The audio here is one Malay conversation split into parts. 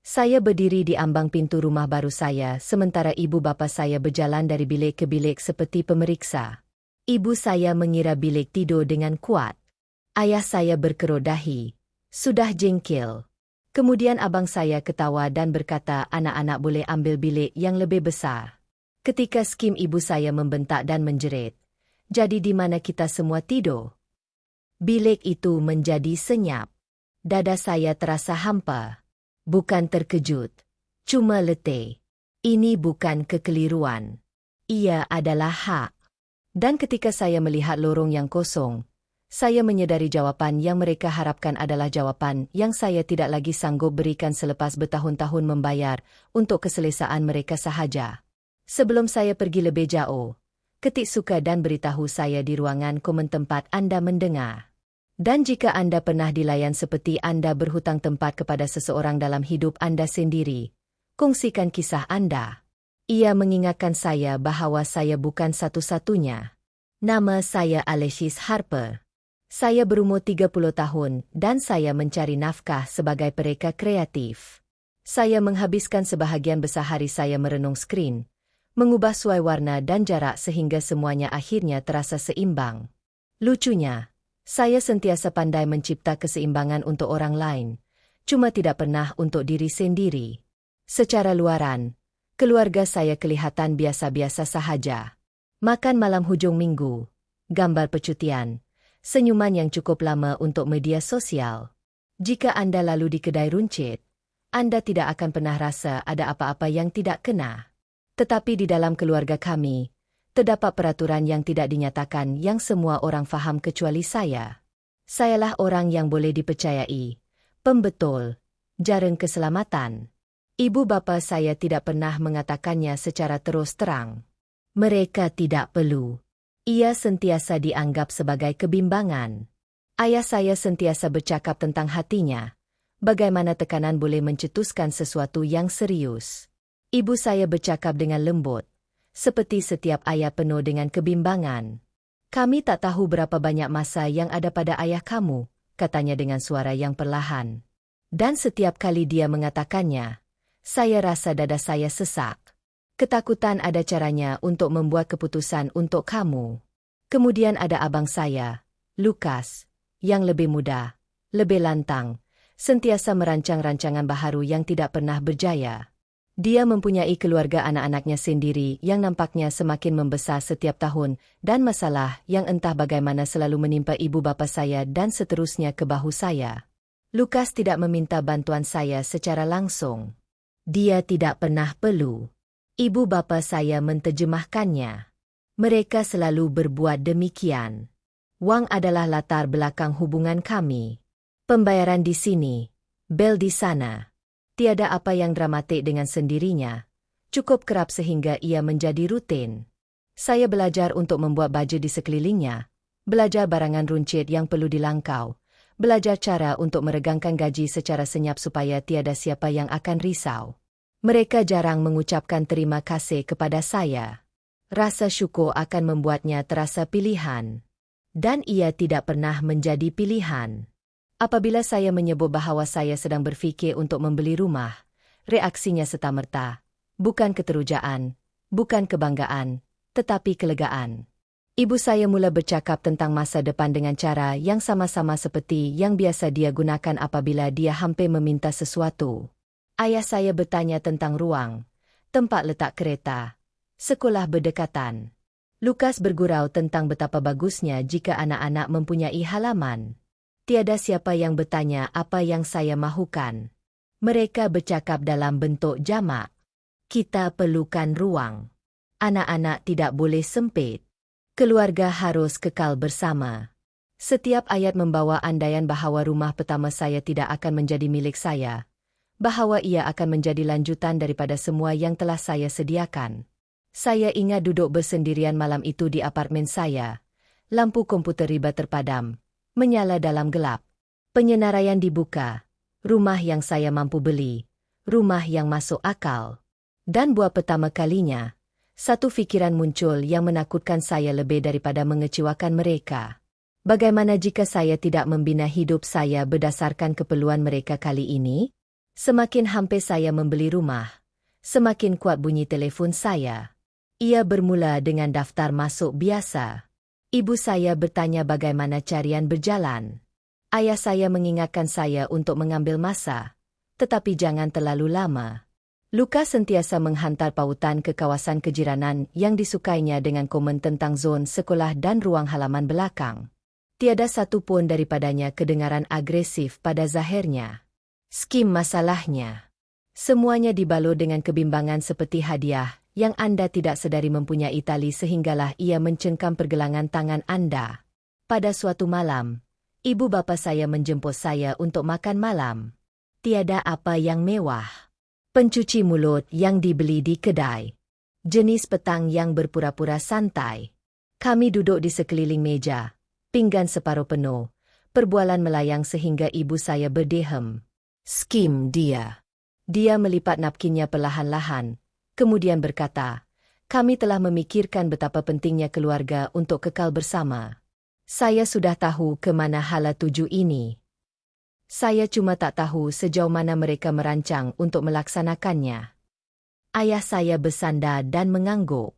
Saya berdiri di ambang pintu rumah baru saya sementara ibu bapa saya berjalan dari bilik ke bilik seperti pemeriksa. Ibu saya mengira bilik tidur dengan kuat. Ayah saya berkerut dahi. Sudah jengkel. Kemudian abang saya ketawa dan berkata anak-anak boleh ambil bilik yang lebih besar. Ketika skim ibu saya membentak dan menjerit. Jadi di mana kita semua tidur? Bilik itu menjadi senyap. Dada saya terasa hampa. Bukan terkejut. Cuma letih. Ini bukan kekeliruan. Ia adalah hak. Dan ketika saya melihat lorong yang kosong, saya menyadari jawapan yang mereka harapkan adalah jawapan yang saya tidak lagi sanggup berikan selepas bertahun-tahun membayar untuk keselesaan mereka sahaja. Sebelum saya pergi lebih jauh, ketik suka dan beritahu saya di ruangan komen tempat Anda mendengar. Dan jika Anda pernah dilayan seperti Anda berhutang tempat kepada seseorang dalam hidup Anda sendiri, kongsikan kisah Anda. Ia mengingatkan saya bahawa saya bukan satu-satunya. Nama saya Alexis Harper. Saya berumur 30 tahun dan saya mencari nafkah sebagai pereka kreatif. Saya menghabiskan sebahagian besar hari saya merenung skrin, mengubah suai warna dan jarak sehingga semuanya akhirnya terasa seimbang. Lucunya, saya sentiasa pandai mencipta keseimbangan untuk orang lain, cuma tidak pernah untuk diri sendiri. Secara luaran, keluarga saya kelihatan biasa-biasa sahaja. Makan malam hujung minggu, gambar percutian, senyuman yang cukup lama untuk media sosial. Jika Anda lalu di kedai runcit, Anda tidak akan pernah rasa ada apa-apa yang tidak kena. Tetapi di dalam keluarga kami, terdapat peraturan yang tidak dinyatakan yang semua orang faham kecuali saya. Sayalah orang yang boleh dipercayai, pembetul, jaring keselamatan. Ibu bapa saya tidak pernah mengatakannya secara terus terang. Mereka tidak perlu. Ia sentiasa dianggap sebagai kebimbangan. Ayah saya sentiasa bercakap tentang hatinya, bagaimana tekanan boleh mencetuskan sesuatu yang serius. Ibu saya bercakap dengan lembut, seperti setiap ayah penuh dengan kebimbangan. Kami tak tahu berapa banyak masa yang ada pada ayah kamu, katanya dengan suara yang perlahan. Dan setiap kali dia mengatakannya, saya rasa dada saya sesak. Ketakutan ada caranya untuk membuat keputusan untuk kamu. Kemudian ada abang saya, Lukas, yang lebih muda, lebih lantang, sentiasa merancang rancangan baharu yang tidak pernah berjaya. Dia mempunyai keluarga anak-anaknya sendiri yang nampaknya semakin membesar setiap tahun dan masalah yang entah bagaimana selalu menimpa ibu bapa saya dan seterusnya ke bahu saya. Lukas tidak meminta bantuan saya secara langsung. Dia tidak pernah perlu. Ibu bapa saya menterjemahkannya. Mereka selalu berbuat demikian. Wang adalah latar belakang hubungan kami. Pembayaran di sini, bel di sana. Tiada apa yang dramatik dengan sendirinya. Cukup kerap sehingga ia menjadi rutin. Saya belajar untuk membuat baju di sekelilingnya, belajar barangan runcit yang perlu dilangkau, belajar cara untuk meregangkan gaji secara senyap supaya tiada siapa yang akan risau. Mereka jarang mengucapkan terima kasih kepada saya. Rasa syukur akan membuatnya terasa pilihan. Dan ia tidak pernah menjadi pilihan. Apabila saya menyebut bahawa saya sedang berfikir untuk membeli rumah, reaksinya serta-merta, bukan keterujaan, bukan kebanggaan, tetapi kelegaan. Ibu saya mula bercakap tentang masa depan dengan cara yang sama-sama seperti yang biasa dia gunakan apabila dia hampir meminta sesuatu. Ayah saya bertanya tentang ruang, tempat letak kereta, sekolah berdekatan. Lukas bergurau tentang betapa bagusnya jika anak-anak mempunyai halaman. Tiada siapa yang bertanya apa yang saya mahukan. Mereka bercakap dalam bentuk jamak. Kita perlukan ruang. Anak-anak tidak boleh sempit. Keluarga harus kekal bersama. Setiap ayat membawa andaian bahawa rumah pertama saya tidak akan menjadi milik saya. Bahawa ia akan menjadi lanjutan daripada semua yang telah saya sediakan. Saya ingat duduk bersendirian malam itu di apartemen saya. Lampu komputer riba terpadam. Menyala dalam gelap. Penyenaraian dibuka. Rumah yang saya mampu beli. Rumah yang masuk akal. Dan buat pertama kalinya, satu fikiran muncul yang menakutkan saya lebih daripada mengecewakan mereka. Bagaimana jika saya tidak membina hidup saya berdasarkan keperluan mereka kali ini? Semakin hampir saya membeli rumah, semakin kuat bunyi telefon saya. Ia bermula dengan daftar masuk biasa. Ibu saya bertanya bagaimana carian berjalan. Ayah saya mengingatkan saya untuk mengambil masa, tetapi jangan terlalu lama. Lukas sentiasa menghantar pautan ke kawasan kejiranan yang disukainya dengan komen tentang zon sekolah dan ruang halaman belakang. Tiada satu pun daripadanya kedengaran agresif pada zahirnya. Skim masalahnya. Semuanya dibalut dengan kebimbangan seperti hadiah yang Anda tidak sedari mempunyai tali sehinggalah ia mencengkam pergelangan tangan Anda. Pada suatu malam, ibu bapa saya menjemput saya untuk makan malam. Tiada apa yang mewah. Pencuci mulut yang dibeli di kedai. Jenis petang yang berpura-pura santai. Kami duduk di sekeliling meja, pinggan separuh penuh, perbualan melayang sehingga ibu saya berdehem. Skim dia. Dia melipat napkinnya perlahan-lahan, kemudian berkata, kami telah memikirkan betapa pentingnya keluarga untuk kekal bersama. Saya sudah tahu ke mana hala tuju ini. Saya cuma tak tahu sejauh mana mereka merancang untuk melaksanakannya. Ayah saya bersandar dan mengangguk.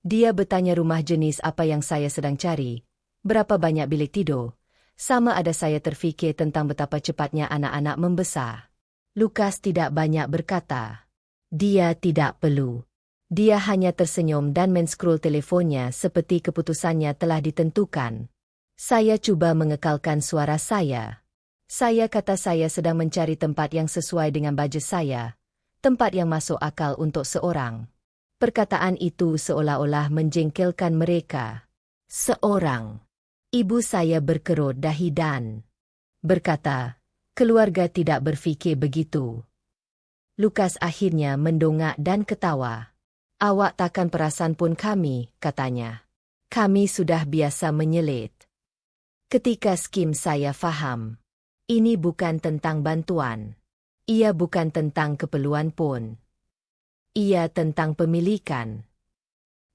Dia bertanya rumah jenis apa yang saya sedang cari, berapa banyak bilik tidur, sama ada saya terfikir tentang betapa cepatnya anak-anak membesar. Lukas tidak banyak berkata. Dia tidak perlu. Dia hanya tersenyum dan men-scroll teleponnya seperti keputusannya telah ditentukan. Saya cuba mengekalkan suara saya. Saya kata saya sedang mencari tempat yang sesuai dengan bajet saya, tempat yang masuk akal untuk seorang. Perkataan itu seolah-olah menjengkelkan mereka. Seorang. Ibu saya berkerut dahi dan berkata, keluarga tidak berfikir begitu. Lukas akhirnya mendongak dan ketawa. Awak takkan perasan pun kami, katanya. Kami sudah biasa menyelit. Ketika skim saya faham. Ini bukan tentang bantuan. Ia bukan tentang keperluan pun. Ia tentang pemilikan.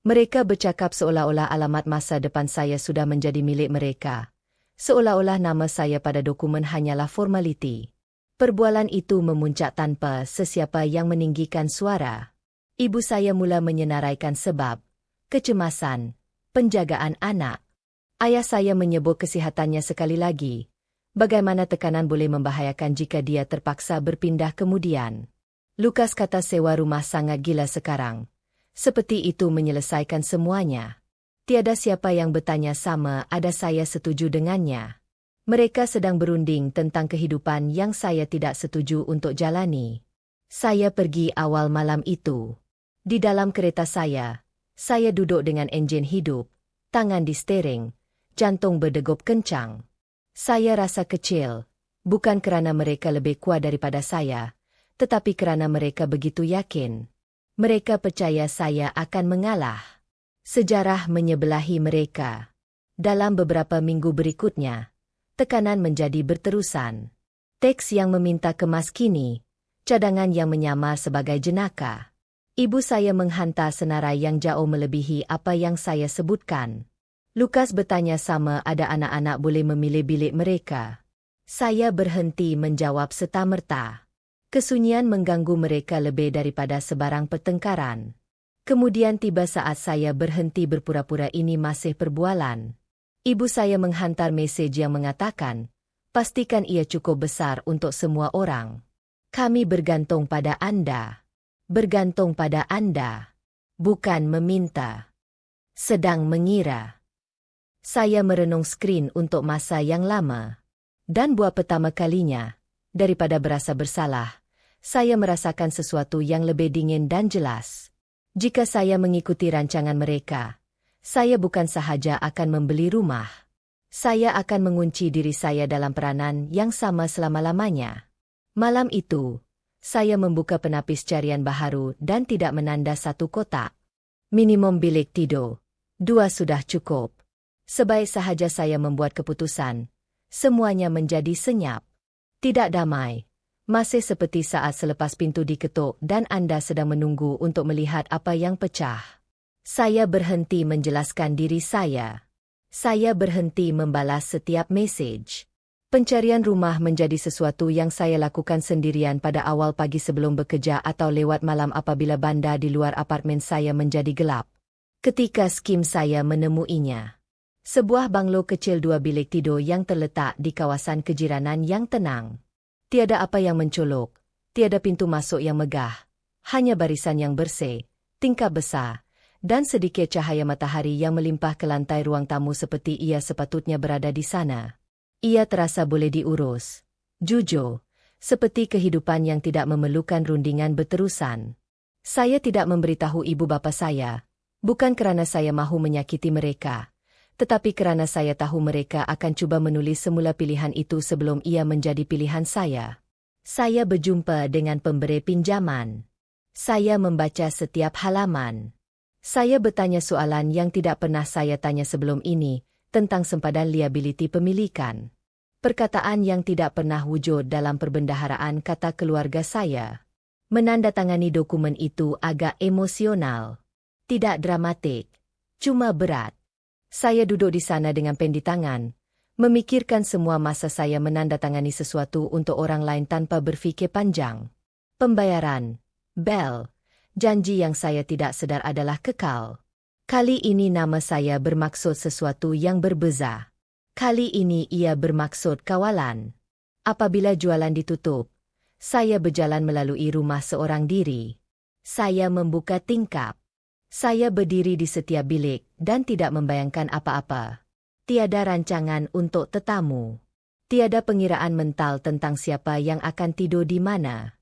Mereka bercakap seolah-olah alamat masa depan saya sudah menjadi milik mereka. Seolah-olah nama saya pada dokumen hanyalah formaliti. Perbualan itu memuncak tanpa sesiapa yang meninggikan suara. Ibu saya mula menyenaraikan sebab kecemasan, penjagaan anak. Ayah saya menyebut kesihatannya sekali lagi. Bagaimana tekanan boleh membahayakan jika dia terpaksa berpindah kemudian. Lukas kata sewa rumah sangat gila sekarang. Seperti itu menyelesaikan semuanya. Tiada siapa yang bertanya sama ada saya setuju dengannya. Mereka sedang berunding tentang kehidupan yang saya tidak setuju untuk jalani. Saya pergi awal malam itu. Di dalam kereta saya duduk dengan enjin hidup, tangan di steering, jantung berdegup kencang. Saya rasa kecil, bukan kerana mereka lebih kuat daripada saya, tetapi kerana mereka begitu yakin. Mereka percaya saya akan mengalah. Sejarah menyebelahi mereka. Dalam beberapa minggu berikutnya, tekanan menjadi berterusan. Teks yang meminta kemas kini, cadangan yang menyamar sebagai jenaka. Ibu saya menghantar senarai yang jauh melebihi apa yang saya sebutkan. Lukas bertanya sama ada anak-anak boleh memilih bilik mereka. Saya berhenti menjawab serta-merta. Kesunyian mengganggu mereka lebih daripada sebarang pertengkaran. Kemudian tiba saat saya berhenti berpura-pura ini masih perbualan. Ibu saya menghantar mesej yang mengatakan, pastikan ia cukup besar untuk semua orang. Kami bergantung pada Anda. Bergantung pada Anda. Bukan meminta. Sedang mengira. Saya merenung skrin untuk masa yang lama. Dan buat pertama kalinya, daripada berasa bersalah, saya merasakan sesuatu yang lebih dingin dan jelas. Jika saya mengikuti rancangan mereka, saya bukan sahaja akan membeli rumah. Saya akan mengunci diri saya dalam peranan yang sama selama-lamanya. Malam itu, saya membuka penapis carian baharu dan tidak menanda satu kotak. Minimum bilik tidur. 2 sudah cukup. Sebaik sahaja saya membuat keputusan, semuanya menjadi senyap. Tidak damai. Masih seperti saat selepas pintu diketuk dan Anda sedang menunggu untuk melihat apa yang pecah. Saya berhenti menjelaskan diri saya. Saya berhenti membalas setiap mesej. Pencarian rumah menjadi sesuatu yang saya lakukan sendirian pada awal pagi sebelum bekerja atau lewat malam apabila bandar di luar apartemen saya menjadi gelap. Ketika skim saya menemuinya. Sebuah banglo kecil 2 bilik tidur yang terletak di kawasan kejiranan yang tenang. Tiada apa yang mencolok, tiada pintu masuk yang megah, hanya barisan yang bersih, tingkap besar, dan sedikit cahaya matahari yang melimpah ke lantai ruang tamu seperti ia sepatutnya berada di sana. Ia terasa boleh diurus. Jujur, seperti kehidupan yang tidak memerlukan rundingan berterusan. Saya tidak memberitahu ibu bapa saya, bukan kerana saya mahu menyakiti mereka, tetapi kerana saya tahu mereka akan cuba menulis semula pilihan itu sebelum ia menjadi pilihan saya. Saya berjumpa dengan pemberi pinjaman. Saya membaca setiap halaman. Saya bertanya soalan yang tidak pernah saya tanya sebelum ini, tentang sempadan liability pemilikan. Perkataan yang tidak pernah wujud dalam perbendaharaan kata keluarga saya. Menandatangani dokumen itu agak emosional. Tidak dramatik, cuma berat. Saya duduk di sana dengan pen di tangan, memikirkan semua masa saya menandatangani sesuatu untuk orang lain tanpa berfikir panjang. Pembayaran, bel, janji yang saya tidak sedar adalah kekal. Kali ini nama saya bermaksud sesuatu yang berbeza. Kali ini ia bermaksud kawalan. Apabila jualan ditutup, saya berjalan melalui rumah seorang diri. Saya membuka tingkap. Saya berdiri di setiap bilik dan tidak membayangkan apa-apa. Tiada rancangan untuk tetamu. Tiada pengiraan mental tentang siapa yang akan tidur di mana.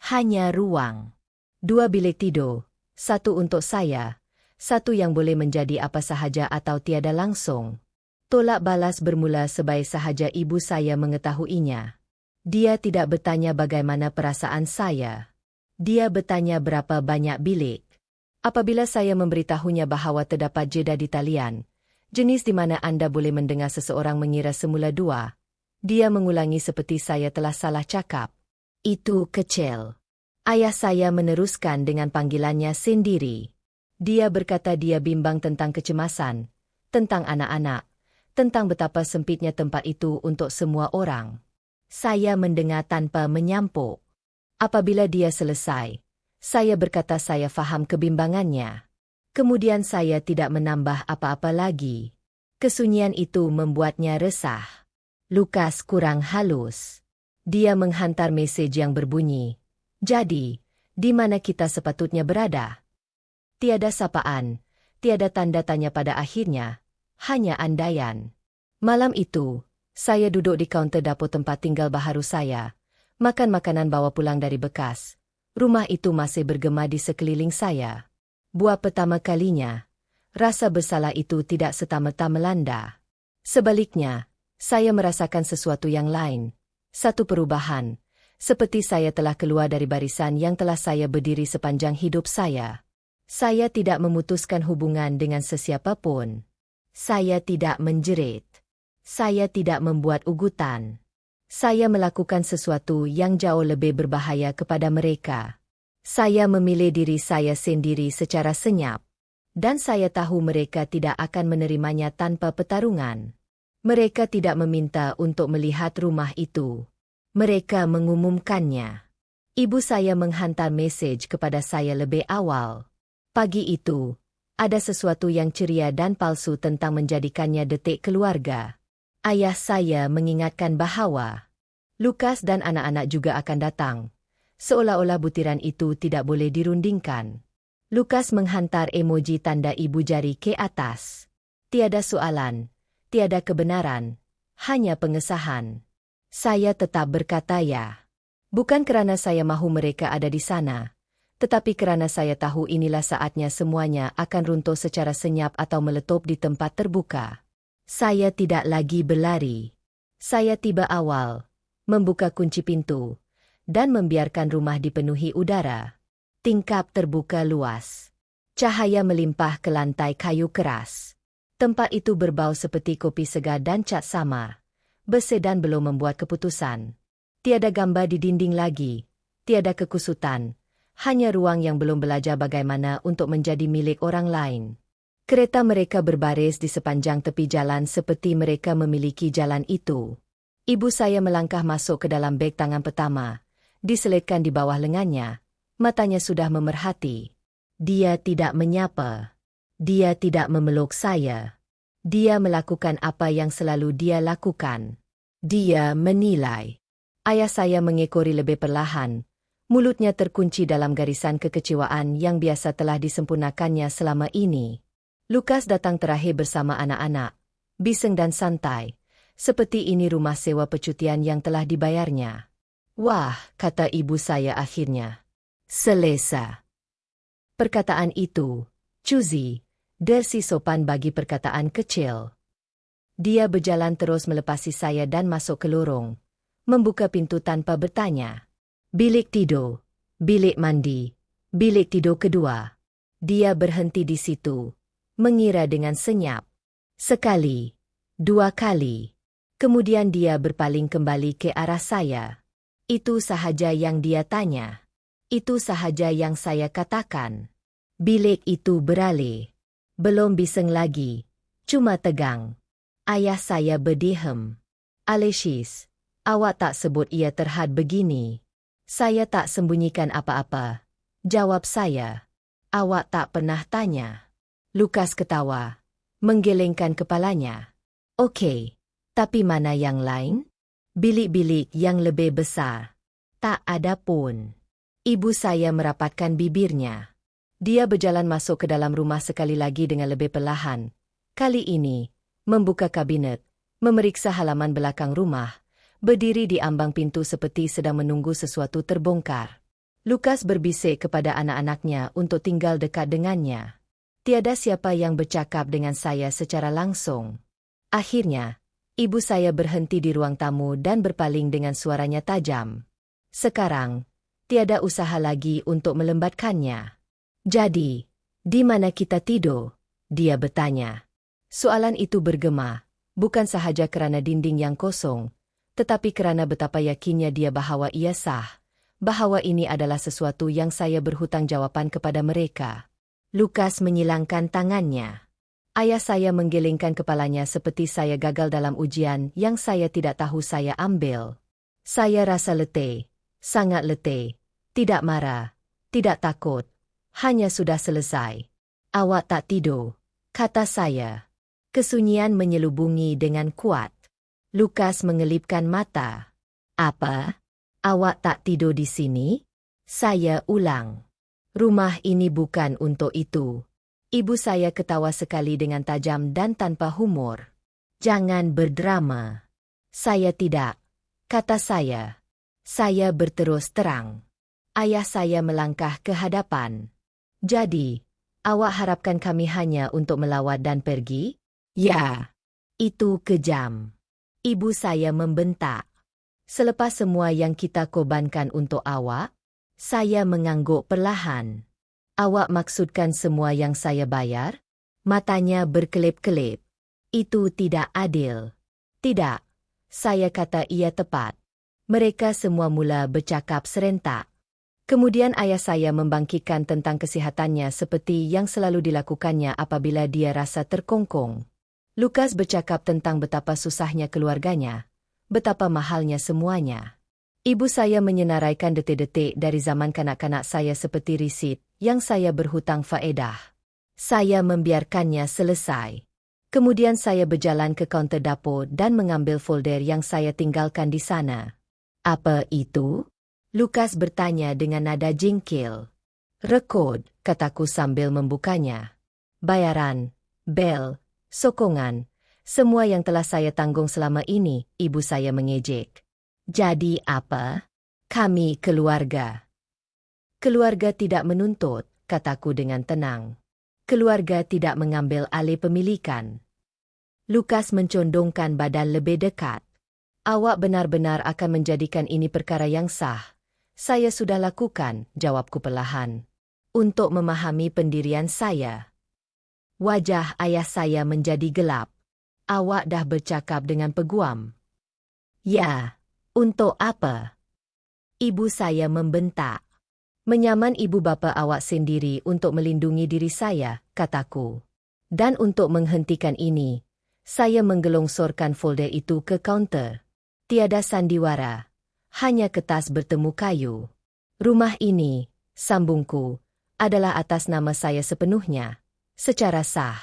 Hanya ruang. 2 bilik tidur, 1 untuk saya. 1 yang boleh menjadi apa sahaja atau tiada langsung. Tolak balas bermula sebaik sahaja ibu saya mengetahuinya. Dia tidak bertanya bagaimana perasaan saya. Dia bertanya berapa banyak bilik. Apabila saya memberitahunya bahawa terdapat jeda di talian, jenis di mana anda boleh mendengar seseorang mengira semula 2, dia mengulangi seperti saya telah salah cakap. Itu kecil. Ayah saya meneruskan dengan panggilannya sendiri. Dia berkata dia bimbang tentang kecemasan, tentang anak-anak, tentang betapa sempitnya tempat itu untuk semua orang. Saya mendengar tanpa menyampuk. Apabila dia selesai, saya berkata saya faham kebimbangannya. Kemudian saya tidak menambah apa-apa lagi. Kesunyian itu membuatnya resah. Lukas kurang halus. Dia menghantar mesej yang berbunyi, "Jadi, di mana kita sepatutnya berada?" Tiada sapaan, tiada tanda tanya pada akhirnya, hanya andaian. Malam itu, saya duduk di kaunter dapur tempat tinggal baharu saya, makan makanan bawa pulang dari bekas. Rumah itu masih bergema di sekeliling saya. Buat pertama kalinya, rasa bersalah itu tidak serta-merta melanda. Sebaliknya, saya merasakan sesuatu yang lain, satu perubahan, seperti saya telah keluar dari barisan yang telah saya berdiri sepanjang hidup saya. Saya tidak memutuskan hubungan dengan sesiapa pun. Saya tidak menjerit. Saya tidak membuat ugutan. Saya melakukan sesuatu yang jauh lebih berbahaya kepada mereka. Saya memilih diri saya sendiri secara senyap. Dan saya tahu mereka tidak akan menerimanya tanpa pertarungan. Mereka tidak meminta untuk melihat rumah itu. Mereka mengumumkannya. Ibu saya menghantar mesej kepada saya lebih awal. Pagi itu, ada sesuatu yang ceria dan palsu tentang menjadikannya detik keluarga. Ayah saya mengingatkan bahawa Lukas dan anak-anak juga akan datang, seolah-olah butiran itu tidak boleh dirundingkan. Lukas menghantar emoji tanda ibu jari ke atas. Tiada soalan, tiada kebenaran, hanya pengesahan. Saya tetap berkata ya. Bukan kerana saya mahu mereka ada di sana, tetapi kerana saya tahu inilah saatnya semuanya akan runtuh secara senyap atau meletup di tempat terbuka. Saya tidak lagi berlari. Saya tiba awal, membuka kunci pintu, dan membiarkan rumah dipenuhi udara. Tingkap terbuka luas. Cahaya melimpah ke lantai kayu keras. Tempat itu berbau seperti kopi segar dan cat samar. Bersih dan belum membuat keputusan. Tiada gambar di dinding lagi. Tiada kekusutan. Hanya ruang yang belum belajar bagaimana untuk menjadi milik orang lain. Kereta mereka berbaris di sepanjang tepi jalan seperti mereka memiliki jalan itu. Ibu saya melangkah masuk ke dalam beg tangan pertama, diselitkan di bawah lengannya, matanya sudah memerhati. Dia tidak menyapa. Dia tidak memeluk saya. Dia melakukan apa yang selalu dia lakukan. Dia menilai. Ayah saya mengekori lebih perlahan. Mulutnya terkunci dalam garisan kekecewaan yang biasa telah disempurnakannya selama ini. Lukas datang terakhir bersama anak-anak, bising dan santai. Seperti ini rumah sewa pecutian yang telah dibayarnya. Wah, kata ibu saya akhirnya. Selesa. Perkataan itu, Cuzi, dersi sopan bagi perkataan kecil. Dia berjalan terus melepasi saya dan masuk ke lorong. Membuka pintu tanpa bertanya. Bilik tidur, bilik mandi, bilik tidur kedua. Dia berhenti di situ, mengira dengan senyap. Sekali, dua kali. Kemudian dia berpaling kembali ke arah saya. Itu sahaja yang dia tanya. Itu sahaja yang saya katakan. Bilik itu beralih. Belum bising lagi. Cuma tegang. Ayah saya berdiam. Alexis, awak tak sebut ia terhad begini. Saya tak sembunyikan apa-apa. Jawab saya. Awak tak pernah tanya. Lukas ketawa. Menggelengkan kepalanya. Okey. Tapi mana yang lain? Bilik-bilik yang lebih besar. Tak ada pun. Ibu saya merapatkan bibirnya. Dia berjalan masuk ke dalam rumah sekali lagi dengan lebih perlahan. Kali ini, membuka kabinet, memeriksa halaman belakang rumah, berdiri di ambang pintu seperti sedang menunggu sesuatu terbongkar. Lukas berbisik kepada anak-anaknya untuk tinggal dekat dengannya. Tiada siapa yang bercakap dengan saya secara langsung. Akhirnya, ibu saya berhenti di ruang tamu dan berpaling dengan suaranya tajam. Sekarang, tiada usaha lagi untuk melembatkannya. Jadi, di mana kita tidur? Dia bertanya. Soalan itu bergema, bukan sahaja kerana dinding yang kosong, tetapi kerana betapa yakinnya dia bahawa ia sah, bahawa ini adalah sesuatu yang saya berhutang jawapan kepada mereka. Lukas menyilangkan tangannya. Ayah saya menggelengkan kepalanya seperti saya gagal dalam ujian yang saya tidak tahu saya ambil. Saya rasa letih, sangat letih, tidak marah, tidak takut, hanya sudah selesai. Awak tak tidur, kata saya. Kesunyian menyelubungi dengan kuat. Lukas mengelipkan mata. Apa? Awak tak tidur di sini? Saya ulang. Rumah ini bukan untuk itu. Ibu saya ketawa sekali dengan tajam dan tanpa humor. Jangan berdrama. Saya tidak, kata saya. Saya berterus terang. Ayah saya melangkah ke hadapan. Jadi, awak harapkan kami hanya untuk melawat dan pergi? Ya. Itu kejam. Ibu saya membentak. Selepas semua yang kita korbankan untuk awak, saya mengangguk perlahan. Awak maksudkan semua yang saya bayar? Matanya berkelip-kelip. Itu tidak adil. Tidak. Saya kata ia tepat. Mereka semua mula bercakap serentak. Kemudian ayah saya membangkitkan tentang kesihatannya seperti yang selalu dilakukannya apabila dia rasa terkongkong. Lukas bercakap tentang betapa susahnya keluarganya, betapa mahalnya semuanya. Ibu saya menyenaraikan detik-detik dari zaman kanak-kanak saya seperti risit yang saya berhutang faedah. Saya membiarkannya selesai. Kemudian saya berjalan ke kaunter dapur dan mengambil folder yang saya tinggalkan di sana. Apa itu? Lukas bertanya dengan nada jengkel. Rekod, kataku sambil membukanya. Bayaran, bel, sokongan, semua yang telah saya tanggung selama ini, ibu saya mengejek. Jadi apa? Kami keluarga. Keluarga tidak menuntut, kataku dengan tenang. Keluarga tidak mengambil alih pemilikan. Lukas mencondongkan badan lebih dekat. Awak benar-benar akan menjadikan ini perkara yang sah. Saya sudah lakukan, jawabku perlahan. Untuk memahami pendirian saya. Wajah ayah saya menjadi gelap. Awak dah bercakap dengan peguam. Ya, untuk apa? Ibu saya membentak. Menyaman ibu bapa awak sendiri untuk melindungi diri saya, kataku. Dan untuk menghentikan ini, saya menggelongsorkan folder itu ke kaunter. Tiada sandiwara, hanya kertas bertemu kayu. Rumah ini, sambungku, adalah atas nama saya sepenuhnya, secara sah.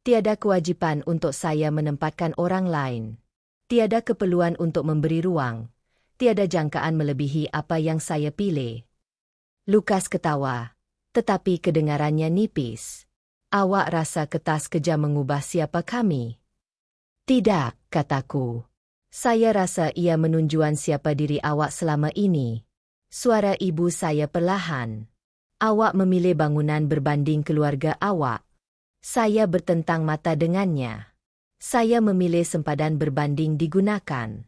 Tiada kewajiban untuk saya menempatkan orang lain. Tiada keperluan untuk memberi ruang. Tiada jangkaan melebihi apa yang saya pilih. Lukas ketawa, tetapi kedengarannya nipis. Awak rasa kertas kejam mengubah siapa kami? Tidak, kataku. Saya rasa ia menunjukkan siapa diri awak selama ini. Suara ibu saya perlahan. Awak memilih bangunan berbanding keluarga awak. Saya bertentang mata dengannya. Saya memilih sempadan berbanding digunakan.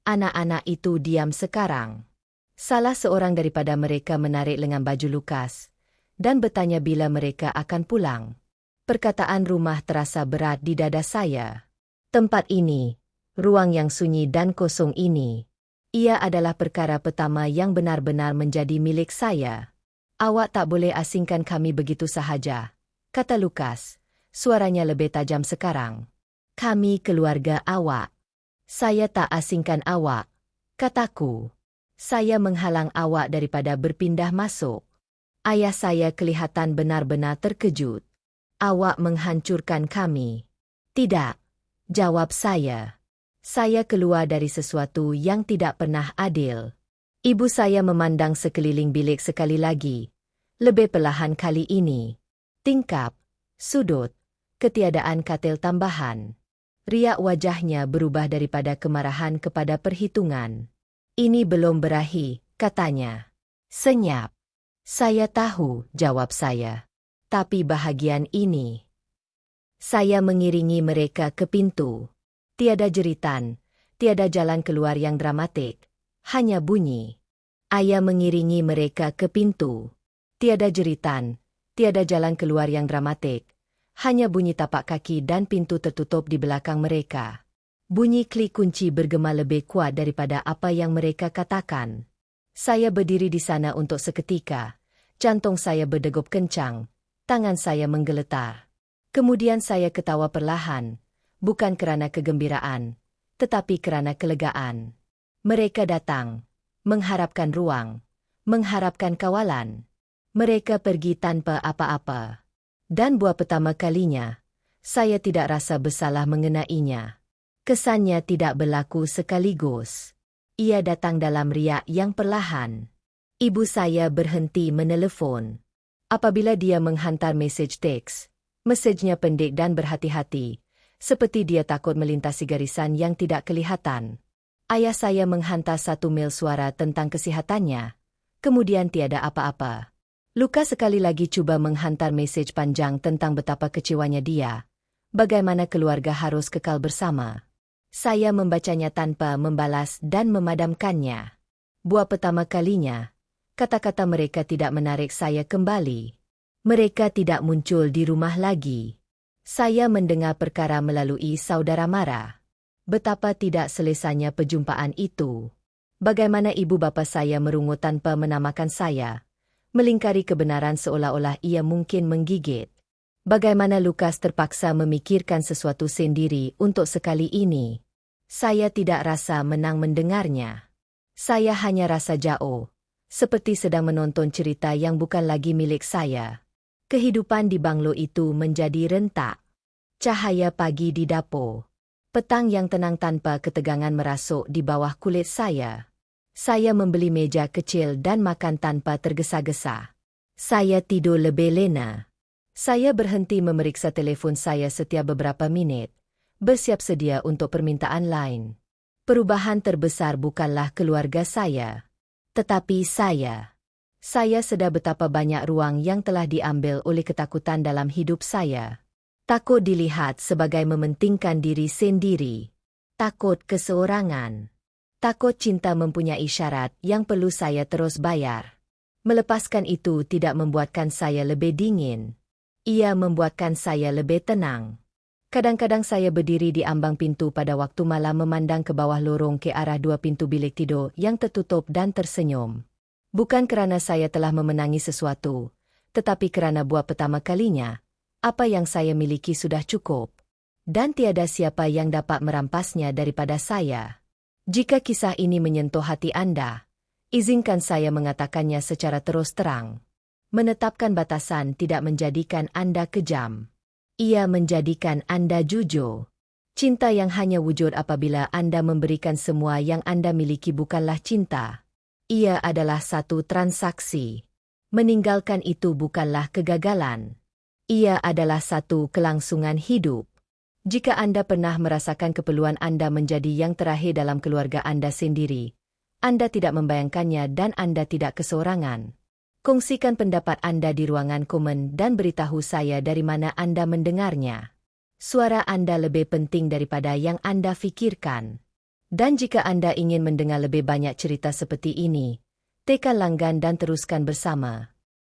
Anak-anak itu diam sekarang. Salah seorang daripada mereka menarik lengan baju Lukas dan bertanya bila mereka akan pulang. Perkataan rumah terasa berat di dada saya. Tempat ini, ruang yang sunyi dan kosong ini, ia adalah perkara pertama yang benar-benar menjadi milik saya. Awak tak boleh asingkan kami begitu sahaja, kata Lukas, suaranya lebih tajam sekarang. Kami keluarga awak. Saya tak asingkan awak, kataku. Saya menghalang awak daripada berpindah masuk. Ayah saya kelihatan benar-benar terkejut. Awak menghancurkan kami. Tidak, jawab saya. Saya keluar dari sesuatu yang tidak pernah adil. Ibu saya memandang sekeliling bilik sekali lagi. Lebih perlahan kali ini. Tingkap, sudut, ketiadaan katil tambahan. Riak wajahnya berubah daripada kemarahan kepada perhitungan. Ini belum berakhir, katanya. Senyap. Saya tahu, jawab saya. Tapi bahagian ini. Saya mengiringi mereka ke pintu. Tiada jeritan, tiada jalan keluar yang dramatik, hanya bunyi. Ayah mengiringi mereka ke pintu. Tiada jeritan, tiada jalan keluar yang dramatik, hanya bunyi tapak kaki dan pintu tertutup di belakang mereka. Bunyi klik kunci bergema lebih kuat daripada apa yang mereka katakan. Saya berdiri di sana untuk seketika. Jantung saya berdegup kencang, tangan saya menggeletar. Kemudian saya ketawa perlahan. Bukan kerana kegembiraan, tetapi kerana kelegaan. Mereka datang, mengharapkan ruang, mengharapkan kawalan. Mereka pergi tanpa apa-apa. Dan buat pertama kalinya, saya tidak rasa bersalah mengenainya. Kesannya tidak berlaku sekaligus. Ia datang dalam riak yang perlahan. Ibu saya berhenti menelepon. Apabila dia menghantar mesej teks, mesejnya pendek dan berhati-hati. Seperti dia takut melintasi garisan yang tidak kelihatan. Ayah saya menghantar satu mil suara tentang kesihatannya. Kemudian tiada apa-apa. Lukas sekali lagi cuba menghantar mesej panjang tentang betapa kecewanya dia. Bagaimana keluarga harus kekal bersama. Saya membacanya tanpa membalas dan memadamkannya. Buat pertama kalinya, kata-kata mereka tidak menarik saya kembali. Mereka tidak muncul di rumah lagi. Saya mendengar perkara melalui saudara Mara. Betapa tidak selesanya perjumpaan itu. Bagaimana ibu bapa saya merungut tanpa menamakan saya. Melingkari kebenaran seolah-olah ia mungkin menggigit. Bagaimana Lukas terpaksa memikirkan sesuatu sendiri untuk sekali ini. Saya tidak rasa menang mendengarnya. Saya hanya rasa jauh. Seperti sedang menonton cerita yang bukan lagi milik saya. Kehidupan di banglo itu menjadi rentak. Cahaya pagi di dapur. Petang yang tenang tanpa ketegangan merasuk di bawah kulit saya. Saya membeli meja kecil dan makan tanpa tergesa-gesa. Saya tidur lebih lena. Saya berhenti memeriksa telefon saya setiap beberapa minit. Bersiap sedia untuk permintaan lain. Perubahan terbesar bukanlah keluarga saya. Tetapi saya. Saya sedar betapa banyak ruang yang telah diambil oleh ketakutan dalam hidup saya. Takut dilihat sebagai mementingkan diri sendiri. Takut keseorangan. Takut cinta mempunyai syarat yang perlu saya terus bayar. Melepaskan itu tidak membuatkan saya lebih dingin. Ia membuatkan saya lebih tenang. Kadang-kadang saya berdiri di ambang pintu pada waktu malam memandang ke bawah lorong ke arah dua pintu bilik tidur yang tertutup dan tersenyum. Bukan kerana saya telah memenangi sesuatu, tetapi kerana buat pertama kalinya, apa yang saya miliki sudah cukup. Dan tiada siapa yang dapat merampasnya daripada saya. Jika kisah ini menyentuh hati Anda, izinkan saya mengatakannya secara terus terang. Menetapkan batasan tidak menjadikan Anda kejam. Ia menjadikan Anda jujur. Cinta yang hanya wujud apabila Anda memberikan semua yang Anda miliki bukanlah cinta. Ia adalah satu transaksi. Meninggalkan itu bukanlah kegagalan. Ia adalah satu kelangsungan hidup. Jika Anda pernah merasakan keperluan Anda menjadi yang terakhir dalam keluarga Anda sendiri, Anda tidak membayangkannya dan Anda tidak kesorangan. Kongsikan pendapat Anda di ruangan komen dan beritahu saya dari mana Anda mendengarnya. Suara Anda lebih penting daripada yang Anda fikirkan. Dan jika Anda ingin mendengar lebih banyak cerita seperti ini, tekan langgan dan teruskan bersama.